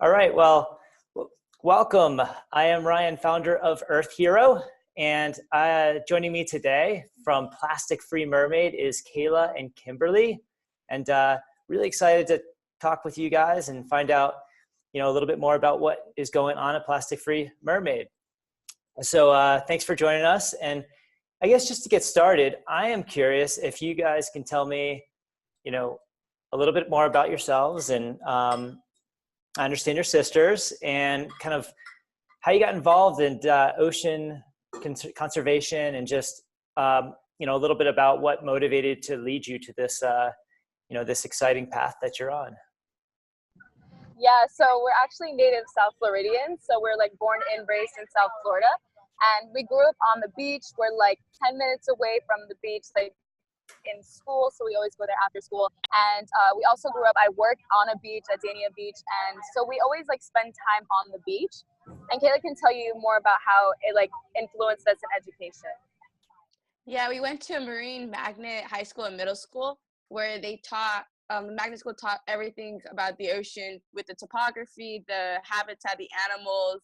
All right, well, welcome. I am Ryan, founder of EarthHero, and joining me today from Plastic Free Mermaid is Keyla and Kimberly, and really excited to talk with you guys and find out, a little bit more about what is going on at Plastic Free Mermaid. So thanks for joining us, and I guess just to get started, I am curious if you guys can tell me, a little bit more about yourselves and I understand your sisters and kind of how you got involved in ocean conservation and just, a little bit about what motivated to lead you to this, this exciting path that you're on. Yeah, so we're actually native South Floridians. So we're like born and raised in South Florida. And we grew up on the beach. We're like 10 minutes away from the beach, like in school, so we always go there after school. And we also grew up, I work on a beach at Dania Beach, and so we always like spend time on the beach. And Kayla can tell you more about how it like influenced us in education. Yeah, we went to a marine magnet high school and middle school where they taught, the magnet school taught everything about the ocean with the topography, the habitat, the animals,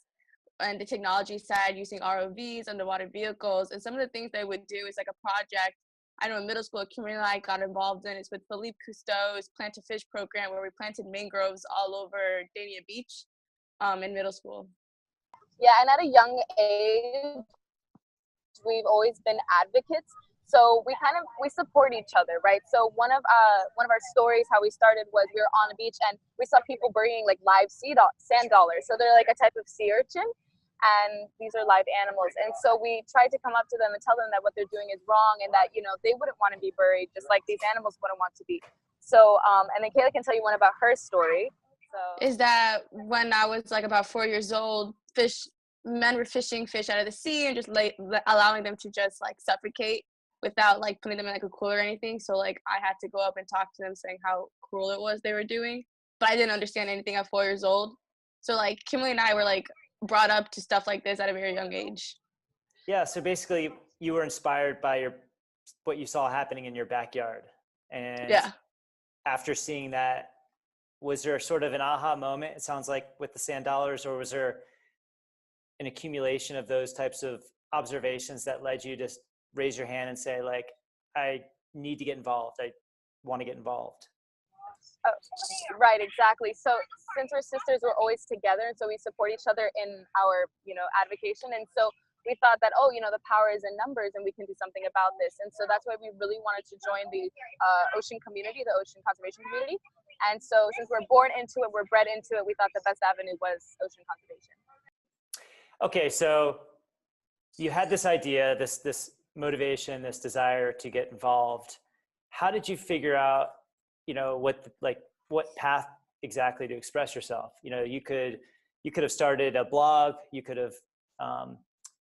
and the technology side using ROVs, underwater vehicles. And some of the things they would do is like a project. I know in middle school, Kimberly and I got involved in is with Philippe Cousteau's Plant a Fish program, where we planted mangroves all over Dania Beach in middle school. Yeah, and at a young age, we've always been advocates. So we support each other, right? So one of our stories, how we started, was we were on a beach and we saw people bringing like live sand dollars. So they're like a type of sea urchin, and these are live animals. And so we tried to come up to them and tell them that what they're doing is wrong, and that they wouldn't want to be buried, just like these animals wouldn't want to be. So and then Kayla can tell you one about her story. So is that when I was like about 4 years old, men were fishing fish out of the sea and just allowing them to just like suffocate without like putting them in like a cooler or anything. So like I had to go up and talk to them saying how cruel it was they were doing, but I didn't understand anything at 4 years old. So like Kimberly and I were like brought up to stuff like this at a very young age. Yeah, so basically you were inspired by what you saw happening in your backyard. And yeah, after seeing that, was there sort of an aha moment, it sounds like, with the sand dollars, or was there an accumulation of those types of observations that led you to raise your hand and say, like, I need to get involved, I want to get involved? Oh, right, exactly. So since we're sisters, we're always together, and so we support each other in our, advocation. And so we thought that, the power is in numbers, and we can do something about this. And so that's why we really wanted to join the ocean community, the ocean conservation community. And so since we're born into it, we're bred into it, we thought the best avenue was ocean conservation. Okay, so you had this idea, this motivation, this desire to get involved. How did you figure out, what path exactly to express yourself? You could have started a blog, you could have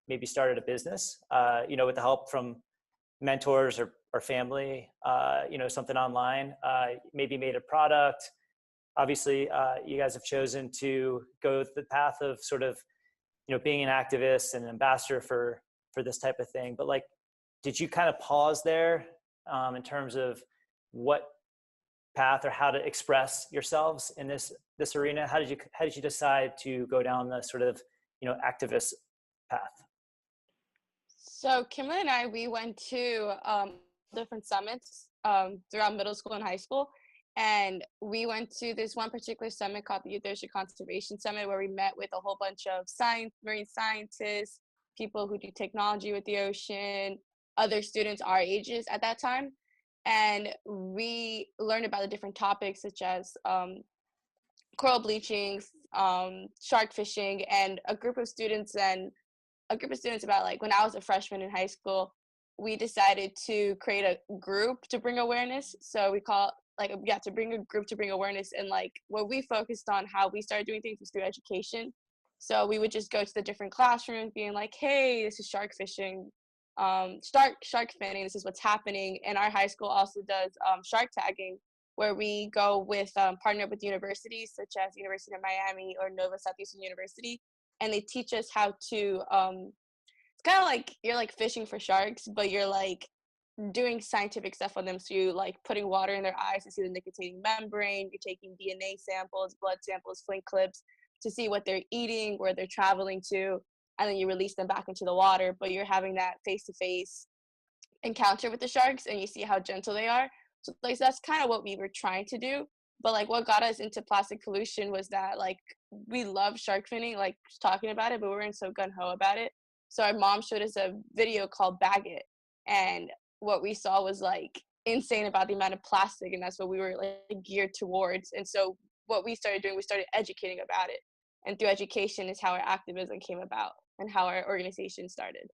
maybe started a business, with the help from mentors or family, something online, maybe made a product. Obviously, you guys have chosen to go the path of sort of, being an activist and an ambassador for this type of thing. But like, did you kind of pause there in terms of what path or how to express yourselves in this arena? How did you decide to go down the sort of, activist path? So Kimberly and I, we went to different summits throughout middle school and high school. And we went to this one particular summit called the Youth Ocean Conservation Summit, where we met with a whole bunch of marine scientists, people who do technology with the ocean, other students our ages at that time. And we learned about the different topics such as coral bleaching, shark fishing, and a group of students about like when I was a freshman in high school, we decided to create a group to bring awareness. So we call to bring a group to bring awareness. And like what we focused on, how we started doing things was through education. So we would just go to the different classrooms being like, hey, this is shark fishing, shark finning, this is what's happening. And our high school also does shark tagging, where we go with partner with universities such as University of Miami or Nova Southeastern University, and they teach us how to it's kind of like you're like fishing for sharks, but you're like doing scientific stuff on them. So you like putting water in their eyes to see the nicotinating membrane, you're taking DNA samples, blood samples, flint clips, to see what they're eating, where they're traveling to, and then you release them back into the water. But you're having that face-to-face encounter with the sharks, and you see how gentle they are. So like that's kind of what we were trying to do. But like what got us into plastic pollution was that like we love shark finning, like talking about it, but we weren't so gung-ho about it. So our mom showed us a video called Bag It, and what we saw was like insane about the amount of plastic, and that's what we were like geared towards. And so what we started doing, we started educating about it, and through education is how our activism came about and how our organization started.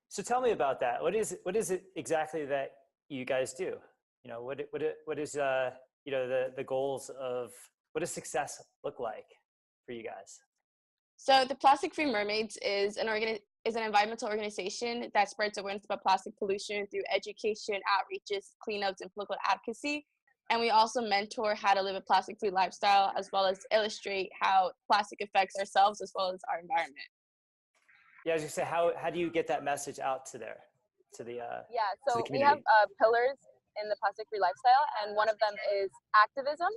So tell me about that. What is it exactly that you guys do? You know, what is you know, the goals of, what does success look like for you guys? So the Plastic Free Mermaids is an environmental organization that spreads awareness about plastic pollution through education, outreaches, cleanups, and political advocacy. And we also mentor how to live a plastic-free lifestyle, as well as illustrate how plastic affects ourselves as well as our environment. Yeah, I was gonna say, how do you get that message out to the So to the we have community? pillars in the plastic free lifestyle, and one of them is activism.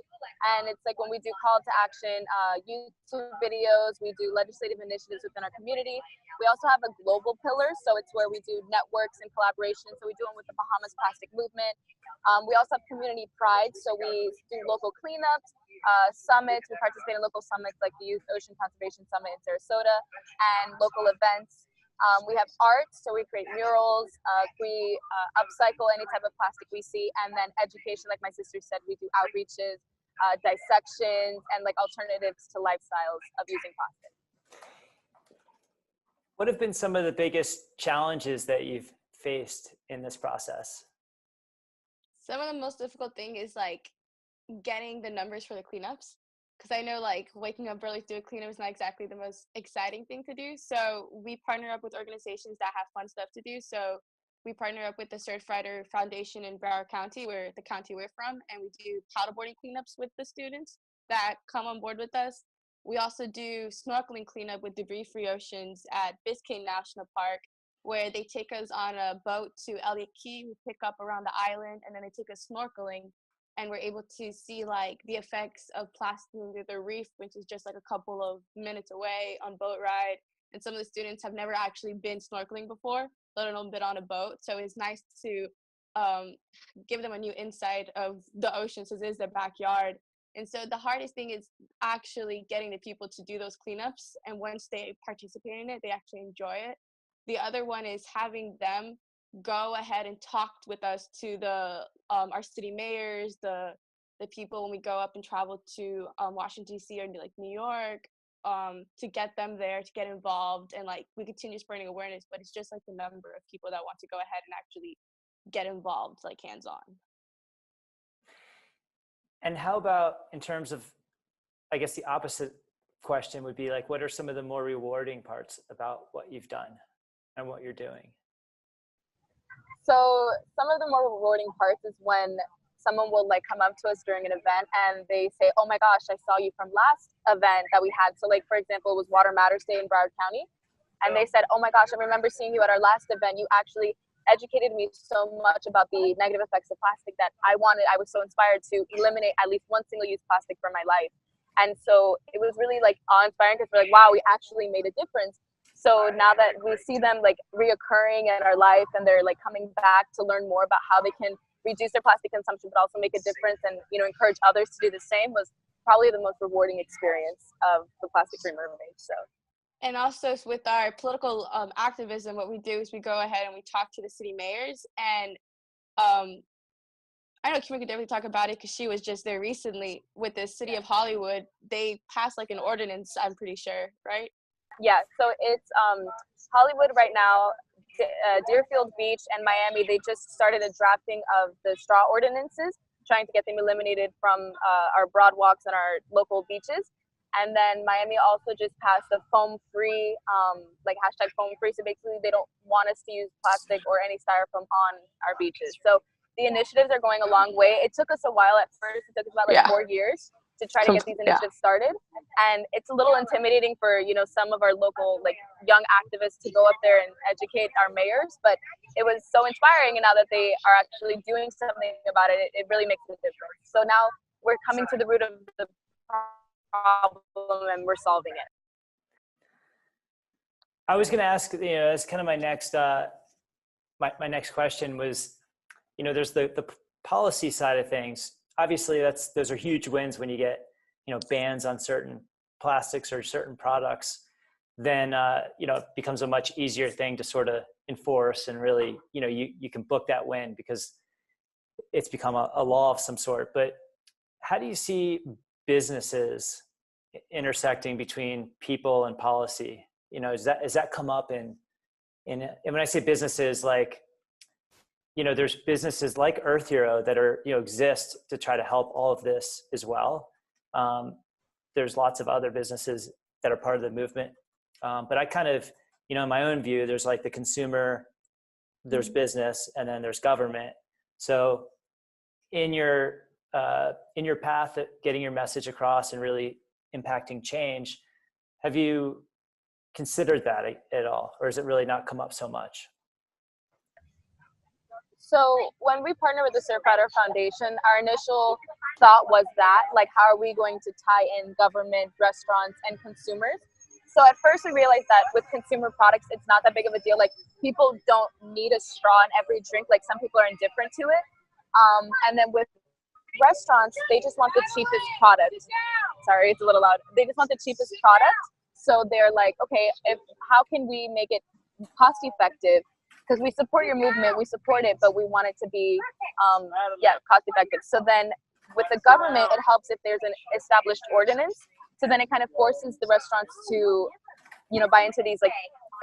And it's like when we do call to action, YouTube videos, we do legislative initiatives within our community. We also have a global pillar, so it's where we do networks and collaboration. So we do them with the Bahamas Plastic Movement. We also have community pride, so we do local cleanups, summits. We participate in local summits like the Youth Ocean Conservation Summit in Sarasota, and local events. We have art, so we create murals, we upcycle any type of plastic we see, and then education, like my sister said, we do outreaches, dissections, and like alternatives to lifestyles of using plastic. What have been some of the biggest challenges that you've faced in this process? Some of the most difficult thing is like getting the numbers for the cleanups, because I know like waking up early to do a cleanup is not exactly the most exciting thing to do. So we partner up with organizations that have fun stuff to do. So we partner up with the Surfrider Foundation in Broward County, where the county we're from, and we do paddleboarding cleanups with the students that come on board with us. We also do snorkeling cleanup with debris-free oceans at Biscayne National Park, where they take us on a boat to Elliott Key. We pick up around the island, and then they take us snorkeling, and we're able to see like the effects of plastic through the reef, which is just like a couple of minutes away on boat ride. And some of the students have never actually been snorkeling before, let alone been on a boat. So it's nice to give them a new insight of the ocean, since it is their backyard. And so the hardest thing is actually getting the people to do those cleanups. And once they participate in it, they actually enjoy it. The other one is having them go ahead and talk with us to the our city mayors, the people when we go up and travel to Washington D.C. or like New York, to get them there, to get involved, and like we continue spreading awareness. But it's just like the number of people that want to go ahead and actually get involved, like hands-on. And how about in terms of, I guess the opposite question would be like, what are some of the more rewarding parts about what you've done and what you're doing? So some of the more rewarding parts is when someone will like come up to us during an event and they say, oh my gosh, I saw you from last event that we had. So like, for example, it was Water Matters Day in Broward County. And they said, oh my gosh, I remember seeing you at our last event. You actually educated me so much about the negative effects of plastic that I was so inspired to eliminate at least one single-use plastic from my life. And so it was really like awe-inspiring, because we're like, wow, we actually made a difference. So now that we see them like reoccurring in our life, and they're like coming back to learn more about how they can reduce their plastic consumption, but also make a difference and, you know, encourage others to do the same, was probably the most rewarding experience of the Plastic Free Mermaids. So. And also with our political activism, what we do is we go ahead and we talk to the city mayors. And I know Kimberly could definitely talk about it because she was just there recently with the city of Hollywood. They passed like an ordinance, I'm pretty sure, right? Yeah, so it's Hollywood right now, Deerfield Beach and Miami, they just started a drafting of the straw ordinances, trying to get them eliminated from our broad walks and our local beaches. And then Miami also just passed the foam-free, like hashtag foam-free. So basically they don't want us to use plastic or any styrofoam on our beaches. So the initiatives are going a long way. It took us a while at first. It took us about like 4 years to try to get these initiatives started. And it's a little intimidating for, you know, some of our local like young activists to go up there and educate our mayors. But it was so inspiring. And now that they are actually doing something about it, it really makes a difference. So now we're coming to the root of the problem and we're solving it. I was going to ask, that's kind of my next, my next question was, there's the policy side of things. Obviously those are huge wins when you get, bans on certain plastics or certain products. Then, it becomes a much easier thing to sort of enforce, and really, you can book that win because it's become a law of some sort. But how do you see businesses intersecting between people and policy? Is that come up and when I say businesses, like, there's businesses like EarthHero that are, exist to try to help all of this as well. There's lots of other businesses that are part of the movement. But I kind of, in my own view, there's like the consumer, there's business, and then there's government. So in your path at getting your message across and really impacting change, have you considered that at all? Or has it really not come up so much? So when we partner with the Surfrider Foundation, our initial thought was that, like, how are we going to tie in government, restaurants, and consumers? So at first we realized that with consumer products, it's not that big of a deal. Like, people don't need a straw in every drink. Like, some people are indifferent to it. And then with restaurants, they just want the cheapest product. Sorry, it's a little loud. They just want the cheapest product. So they're like, okay, how can we make it cost effective? Because we support your movement, we support it, but we want it to be, cost effective. So then with the government, it helps if there's an established ordinance. So then it kind of forces the restaurants to, buy into these like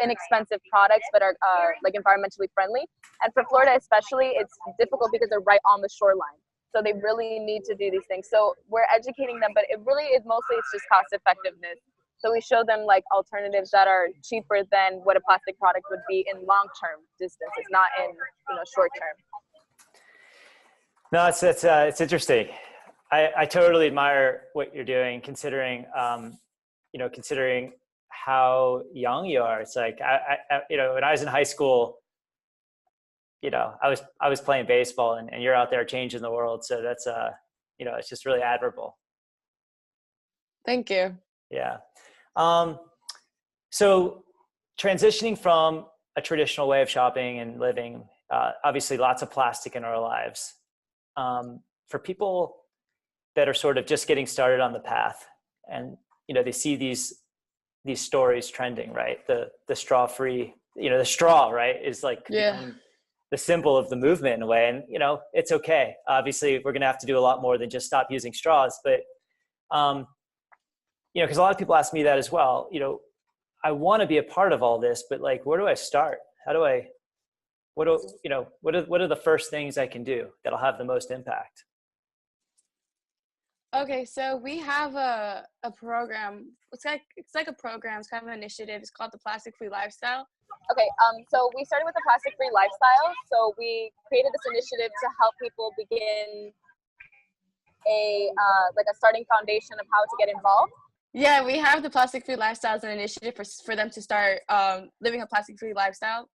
inexpensive products that are like environmentally friendly. And for Florida especially, it's difficult because they're right on the shoreline. So they really need to do these things. So we're educating them, but it really is mostly, it's just cost effectiveness. So we show them like alternatives that are cheaper than what a plastic product would be in long-term distances, not in short-term. No, it's interesting. I totally admire what you're doing, considering considering how young you are. It's like I when I was in high school, I was playing baseball, and you're out there changing the world. So that's it's just really admirable. Thank you. Yeah. So transitioning from a traditional way of shopping and living, obviously lots of plastic in our lives. For people that are sort of just getting started on the path, and they see these stories trending, right? The straw free, the straw, right, is like the symbol of the movement in a way. And it's okay. Obviously, we're gonna have to do a lot more than just stop using straws, but because a lot of people ask me that as well. I want to be a part of all this, but like, where do I start? What are the first things I can do that'll have the most impact? Okay, so we have a program. It's like a program. It's kind of an initiative. It's called the Plastic Free Lifestyle. Okay, so we started with the Plastic Free Lifestyle. So we created this initiative to help people begin a starting foundation of how to get involved. Yeah, we have the Plastic Free Lifestyle as an initiative for them to start living a plastic free lifestyle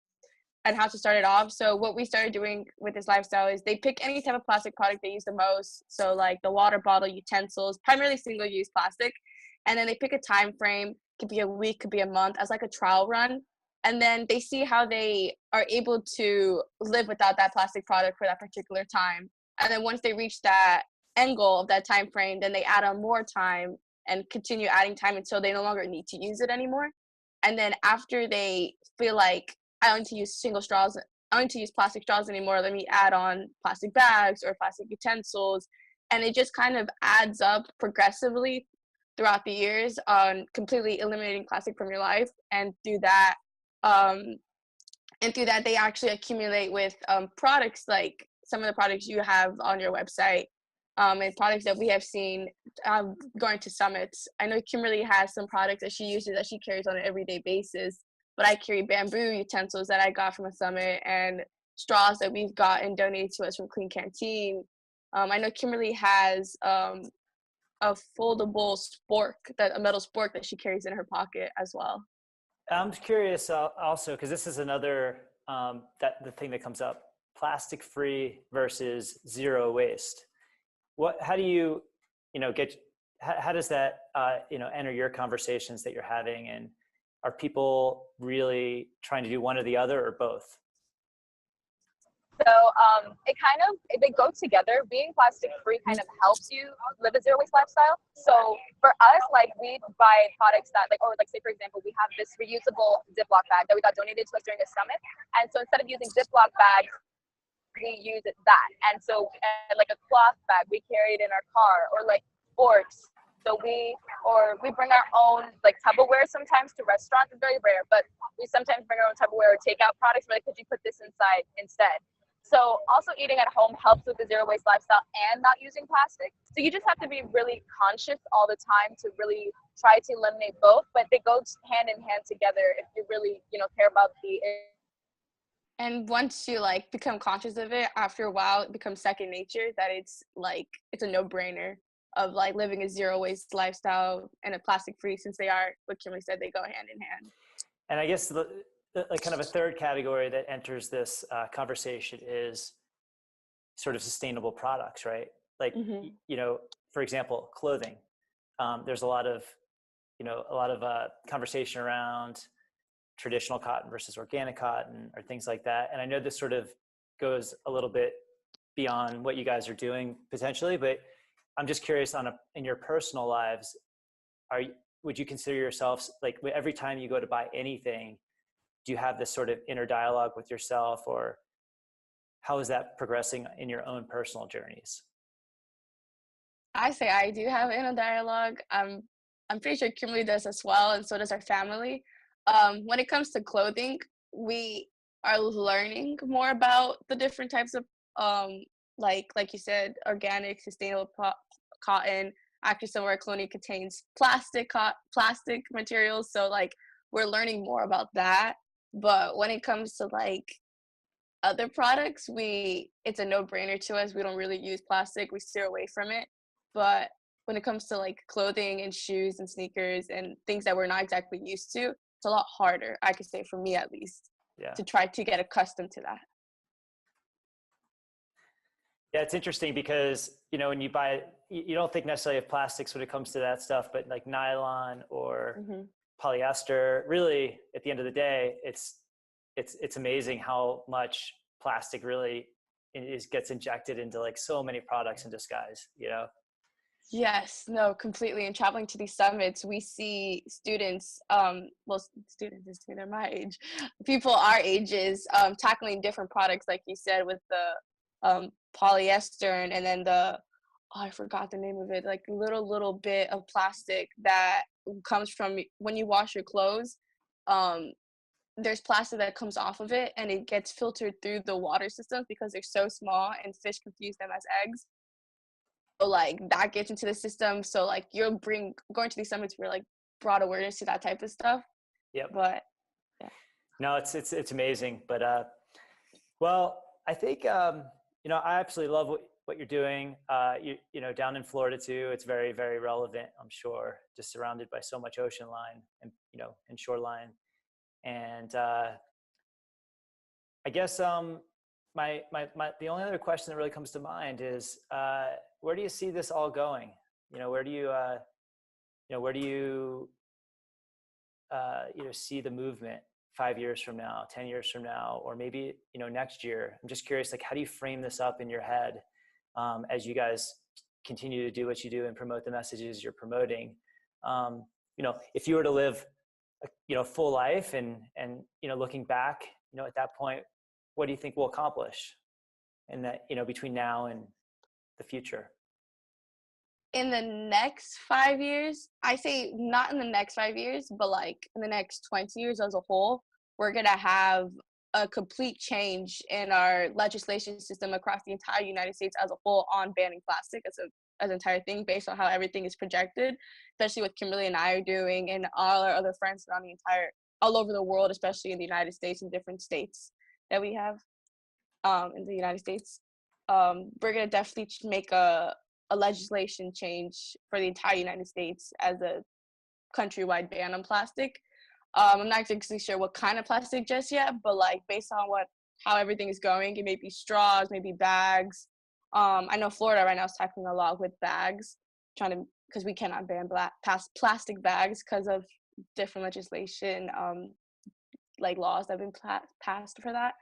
and how to start it off. So what we started doing with this lifestyle is they pick any type of plastic product they use the most. So like the water bottle, utensils, primarily single-use plastic. And then they pick a time frame, could be a week, could be a month, as like a trial run. And then they see how they are able to live without that plastic product for that particular time. And then once they reach that end goal of that time frame, then they add on more time and continue adding time until they no longer need to use it anymore. And then after they feel like, I don't need to use I don't need to use plastic straws anymore, let me add on plastic bags or plastic utensils. And it just kind of adds up progressively throughout the years on completely eliminating plastic from your life. And through that, they actually accumulate with products like some of the products you have on your website. And products that we have seen going to summits. I know Kimberly has some products that she uses that she carries on an everyday basis, but I carry bamboo utensils that I got from a summit and straws that we've gotten donated to us from Clean Canteen. I know Kimberly has a foldable a metal spork that she carries in her pocket as well. I'm curious also, because this is another, the thing that comes up, plastic free versus zero waste. How do you, how does that, enter your conversations that you're having? And are people really trying to do one or the other or both? So they go together. Being plastic free kind of helps you live a zero waste lifestyle. So for us, like we buy products that or say for example, we have this reusable Ziploc bag that we got donated to us during the summit. And so instead of using Ziploc bags, we use that. And so like a cloth bag, we carry it in our car, or like forks. So we bring our own like Tupperware sometimes to restaurants. It's very rare, but we sometimes bring our own Tupperware or takeout products. We're like, could you put this inside instead? So also eating at home helps with the zero waste lifestyle and not using plastic. So you just have to be really conscious all the time to really try to eliminate both, but they go hand in hand together if you really, care about the. And once you like become conscious of it, after a while it becomes second nature, that it's a no-brainer of like living a zero waste lifestyle and a plastic free, since they are, what Kimberly said, they go hand in hand. And I guess like kind of a third category that enters this conversation is sort of sustainable products, right? Like, for example, clothing. There's a lot of conversation around traditional cotton versus organic cotton or things like that. And I know this sort of goes a little bit beyond what you guys are doing potentially, but I'm just curious in your personal lives, would you consider yourselves, like every time you go to buy anything, do you have this sort of inner dialogue with yourself, or how is that progressing in your own personal journeys? I say I do have inner dialogue. I'm pretty sure Kimberly does as well, and so does our family. When it comes to clothing, we are learning more about the different types of like you said, organic, sustainable cotton. Actually, some of our clothing contains plastic materials, so like we're learning more about that. But when it comes to like other products, it's a no-brainer to us. We don't really use plastic. We steer away from it. But when it comes to like clothing and shoes and sneakers and things that we're not exactly used to, it's a lot harder, I could say, for me at least, to try to get accustomed to that. Yeah, it's interesting because, when you buy, you don't think necessarily of plastics when it comes to that stuff, but like nylon or polyester, really at the end of the day, it's amazing how much plastic really gets injected into like so many products in disguise, Yes, no, completely. And traveling to these summits, we see students, students is they're my age, people our ages, tackling different products, like you said, with the polyester and then I forgot the name of it, like little bit of plastic that comes from when you wash your clothes. There's plastic that comes off of it and it gets filtered through the water systems because they're so small and fish confuse them as eggs. So like that gets into the system. So like going to these summits, we're like brought awareness to that type of stuff. Yep. But yeah. No, it's amazing. But well, I think I absolutely love what you're doing. Down in Florida too. It's very, very relevant, I'm sure, just surrounded by so much ocean line and shoreline. And I guess the only other question that really comes to mind is where do you see this all going? Where do you see the movement 5 years from now, 10 years from now, or maybe next year? I'm just curious, like, how do you frame this up in your head as you guys continue to do what you do and promote the messages you're promoting? If you were to live a full life and looking back, at that point, what do you think we'll accomplish in that, between now and the future? In the next 5 years, I say not in the next 5 years, but like in the next 20 years as a whole, we're going to have a complete change in our legislation system across the entire United States as a whole on banning plastic as an entire thing, based on how everything is projected, especially what Kimberly and I are doing and all our other friends around all over the world, especially in the United States and different states that we have in the United States. We're going to definitely make a legislation change for the entire United States as a countrywide ban on plastic. I'm not exactly sure what kind of plastic just yet, but like based on how everything is going, it may be straws, maybe bags. I know Florida right now is tackling a lot with bags, trying to because we cannot ban plastic bags because of different legislation, like laws that have been passed for that.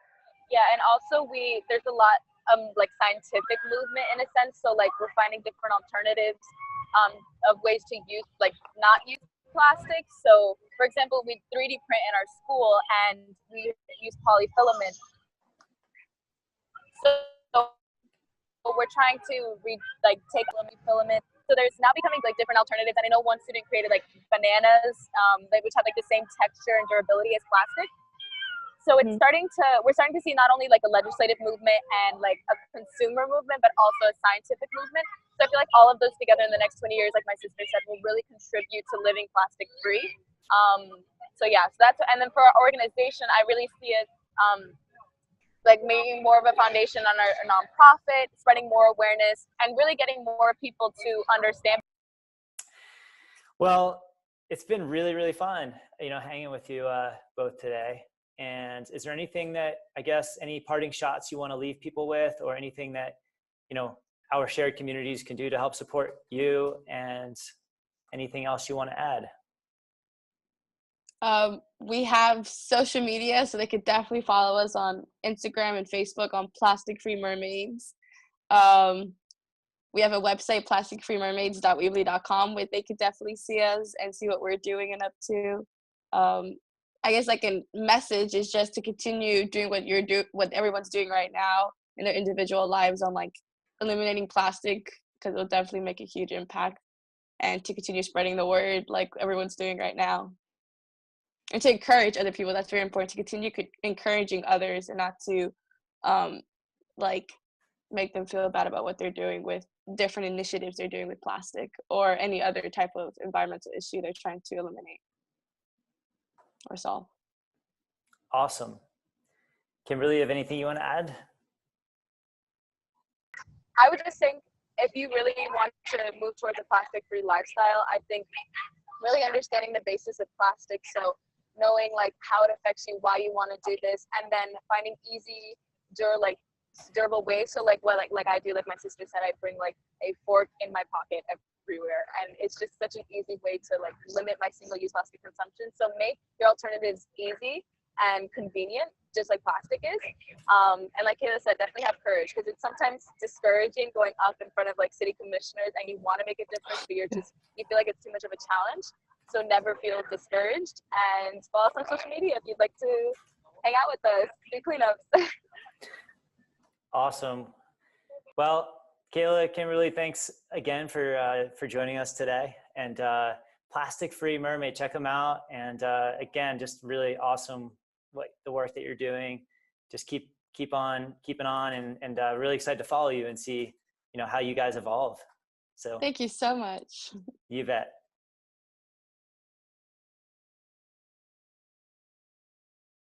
Yeah, and also there's a lot like scientific movement in a sense. So like we're finding different alternatives of ways to use not use plastic. So for example, we 3D print in our school and we use polyfilament. So we're trying to take filament. So there's now becoming different alternatives. And I know one student created bananas, which have the same texture and durability as plastic. So it's we're starting to see not only a legislative movement and a consumer movement, but also a scientific movement. So I feel all of those together in the next 20 years, like my sister said, will really contribute to living plastic free. So that's, and then for our organization, I really see it making more of a foundation on our nonprofit, spreading more awareness, and really getting more people to understand. Well, it's been really, really fun, hanging with you both today. And is there anything that, I guess, any parting shots you want to leave people with, or anything that, our shared communities can do to help support you, and anything else you want to add? We have social media, so they could definitely follow us on Instagram and Facebook on Plastic Free Mermaids. We have a website, plasticfreemermaids.weebly.com, where they could definitely see us and see what we're doing and up to. I guess a message is just to continue doing what everyone's doing right now in their individual lives on eliminating plastic, because it'll definitely make a huge impact, and to continue spreading the word like everyone's doing right now. And to encourage other people. That's very important, to continue encouraging others and not to make them feel bad about what they're doing with different initiatives they're doing with plastic or any other type of environmental issue they're trying to eliminate or solve. Awesome. Kimberly, have anything you want to add? I would just think, if you really want to move towards a plastic-free lifestyle, I think really understanding the basis of plastic. So knowing how it affects you, why you want to do this, and then finding easy, durable ways. So what I do, my sister said, I bring a fork in my pocket everywhere, and it's just such an easy way to limit my single-use plastic consumption. So make your alternatives easy and convenient, just like plastic is. And like Kayla said, definitely have courage, because it's sometimes discouraging going up in front of city commissioners and you want to make a difference, but you feel like it's too much of a challenge. So never feel discouraged, and follow us on social media if you'd like to hang out with us, do cleanups. Awesome. Well, Kayla, Kimberly, thanks again for joining us today. And Plastic Free Mermaid, check them out. And again, just really awesome the work that you're doing. Just keep on keeping on, and really excited to follow you and see how you guys evolve. So thank you so much. You bet.